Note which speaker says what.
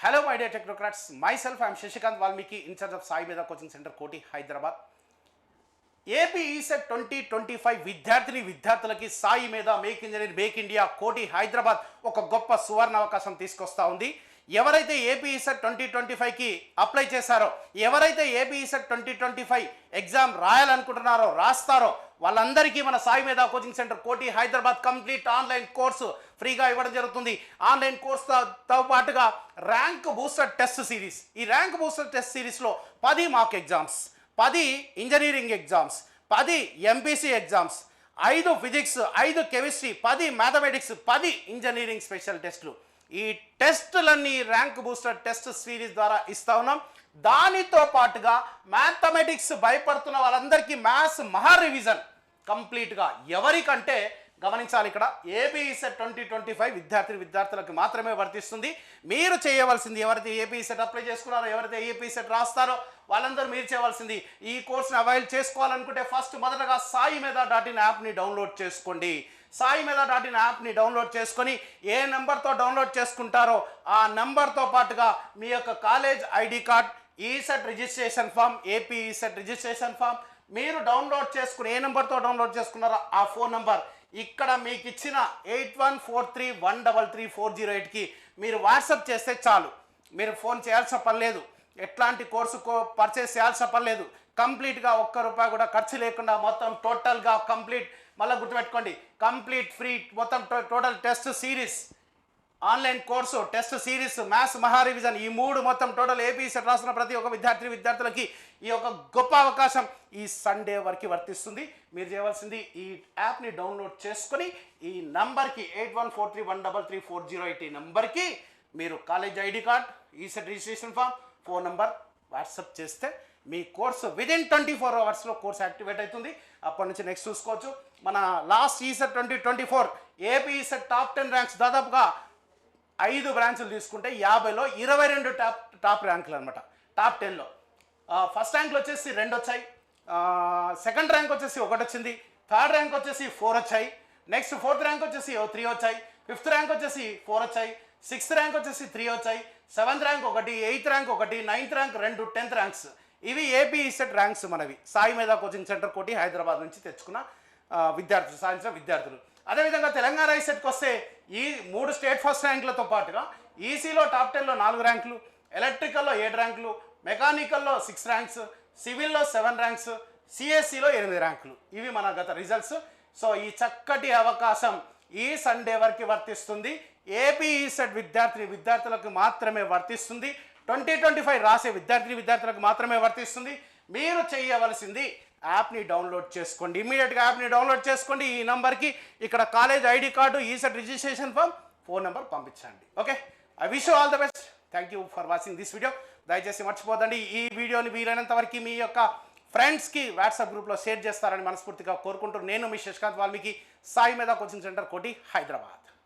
Speaker 1: Hello my dear technocrats, myself I am Shashikant Valmiki in charge of Sai Meda Coaching Center, Koti, Hyderabad. AP ECET 2025 విద్యార్థులకి సాయి మీద make engineer make India కోటి హైదరాబాద్ ఒక గొప్ప సువర్ణ అవకాశం తీసుకొస్తా ఉంది. ఎవరైతే ఏపీ ఈసెట్ 2025కి అప్లై చేశారో, ఎవరైతే ఏపీ ఈసెట్ 2025 ఎగ్జామ్ రాయాలనుకుంటున్నారో, రాస్తారో వాళ్ళందరికీ మన సాయి మీద కోచింగ్ సెంటర్ కోటి హైదరాబాద్ కంప్లీట్ ఆన్లైన్ కోర్సు ఫ్రీగా ఇవ్వడం జరుగుతుంది. ఆన్లైన్ కోర్సుతో పాటుగా ర్యాంక్ బూస్టర్ టెస్ట్ సిరీస్, ఈ ర్యాంక్ బూస్టర్ టెస్ట్ సిరీస్లో 10 mock exams, 10 engineering exams, 10 MPC exams, 5 physics, 5 chemistry, 10 mathematics, 10 engineering special టెస్టులు. ఈ టెస్టులన్నీ ర్యాంక్ బూస్టర్ టెస్ట్ సిరీస్ ద్వారా ఇస్తా ఉన్నాం. దానితో పాటుగా మ్యాథమెటిక్స్ భయపడుతున్న వాళ్ళందరికీ మ్యాథ్స్ మహా రివిజన్ కంప్లీట్గా ఎవరికంటే గమనించాలి, ఇక్కడ ఏపీ ఈసెట్ 2025 విద్యార్థులకు మాత్రమే వర్తిస్తుంది. మీరు చేయవలసింది, ఎవరైతే ఏపీ ఈసెట్ అప్లై చేసుకున్నారో, ఎవరైతే ఏపీ ఈసెట్ రాస్తారో వాళ్ళందరూ మీరు చేయవలసింది, ఈ కోర్సుని అవైల్ చేసుకోవాలనుకుంటే ఫస్ట్ మొదటగా సాయి మీద .in యాప్ని డౌన్లోడ్ చేసుకోండి. సాయి మీద .in యాప్ని డౌన్లోడ్ చేసుకొని ఏ నెంబర్తో డౌన్లోడ్ చేసుకుంటారో ఆ నెంబర్తో పాటుగా మీ యొక్క college ID card, ECET registration form, AP ECET registration form మీరు డౌన్లోడ్ చేసుకుని ఏ నెంబర్తో డౌన్లోడ్ చేసుకున్నారో ఆ ఫోన్ నెంబర్ ఇక్కడ మీకు ఇచ్చిన 8143133408కి మీరు వాట్సాప్ చేస్తే చాలు. మీరు ఫోన్ చేయాల్సిన పని లేదు, ఎట్లాంటి కోర్సు పర్చేస్ చేయాల్సిన పని లేదు. కంప్లీట్గా ₹1 కూడా ఖర్చు లేకుండా మొత్తం టోటల్గా కంప్లీట్, మళ్ళీ గుర్తుపెట్టుకోండి, కంప్లీట్ ఫ్రీ మొత్తం total test series, online course, test series, maths మహా రివిజన్, ఈ 3 మొత్తం టోటల్ ఏపీ సెట్ రాస్తున్న ప్రతి ఒక్క విద్యార్థులకి ఈ యొక్క గొప్ప అవకాశం ఈ సండే వరకు వర్తిస్తుంది. మీరు చేయవలసింది ఈ యాప్ని డౌన్లోడ్ చేసుకొని ఈ నంబర్కి 8143133408 ఈ నెంబర్కి మీరు college ID card, ECET registration form, phone number WhatsApp చేస్తే మీ కోర్సు విదిన్ 24 అవర్స్లో కోర్స్ యాక్టివేట్ అవుతుంది. అప్పటి నుంచి నెక్స్ట్ చూసుకోవచ్చు. మన last ECET 2024 AP ECET top 10 ranks దాదాపుగా 5 బ్రాంచ్లు తీసుకుంటే 50లో 22 టాప్ ర్యాంకులు అనమాట. టాప్ 10లో ఫస్ట్ ర్యాంకులు వచ్చేసి 2 వచ్చాయి, సెకండ్ ర్యాంక్ వచ్చేసి 1 వచ్చింది, థర్డ్ ర్యాంక్ వచ్చేసి 4 వచ్చాయి, నెక్స్ట్ ఫోర్త్ ర్యాంక్ వచ్చేసి 3 వచ్చాయి, ఫిఫ్త్ ర్యాంక్ వచ్చేసి 4 వచ్చాయి, సిక్స్త్ ర్యాంక్ వచ్చేసి 3 వచ్చాయి, seventh rank 1, eighth rank 1, ninth rank 2, 10th ranks. ఇవి ఏపీ ఈసెట్ ర్యాంక్స్ మనవి సాయి మీద కోచింగ్ సెంటర్ కోటి హైదరాబాద్ నుంచి తెచ్చుకున్న సాధించిన విద్యార్థులు. అదేవిధంగా తెలంగాణ ఈసెట్కి వస్తే ఈ 3 స్టేట్ ఫస్ట్ ర్యాంకులతో పాటుగా ఈసీలో టాప్ 10లో 4 ర్యాంకులు, ఎలక్ట్రికల్లో 7 ర్యాంకులు, మెకానికల్లో 6 ర్యాంక్స్, సివిల్లో 7 ర్యాంక్స్, సిఎస్సిలో 8 ర్యాంకులు. ఇవి మన గత రిజల్ట్స్. సో ఈ చక్కటి అవకాశం ఈ సండే వరకు వర్తిస్తుంది. ఏపీ ఈసెట్ విద్యార్థులకు మాత్రమే వర్తిస్తుంది. 2025 రాసే విద్యార్థులకు మాత్రమే వర్తిస్తుంది. మీరు చేయవలసింది యాప్ని డౌన్లోడ్ చేసుకోండి, ఇమీడియట్గా యాప్ని డౌన్లోడ్ చేసుకోండి. ఈ నెంబర్కి ఇక్కడ college ID card, ECET registration form, phone number పంపించండి. Okay, I wish you all the best. Thank you for watching this video. దయచేసి మర్చిపోదండి, ఈ వీడియోని వీలైనంత వరకు మీ యొక్క ఫ్రెండ్స్కి వాట్సాప్ గ్రూప్లో షేర్ చేస్తారని మనస్ఫూర్తిగా కోరుకుంటూ నేను మీ శశికాంత్ వాల్మీకి, సాయి మీద కోచింగ్ సెంటర్ కోటి హైదరాబాద్.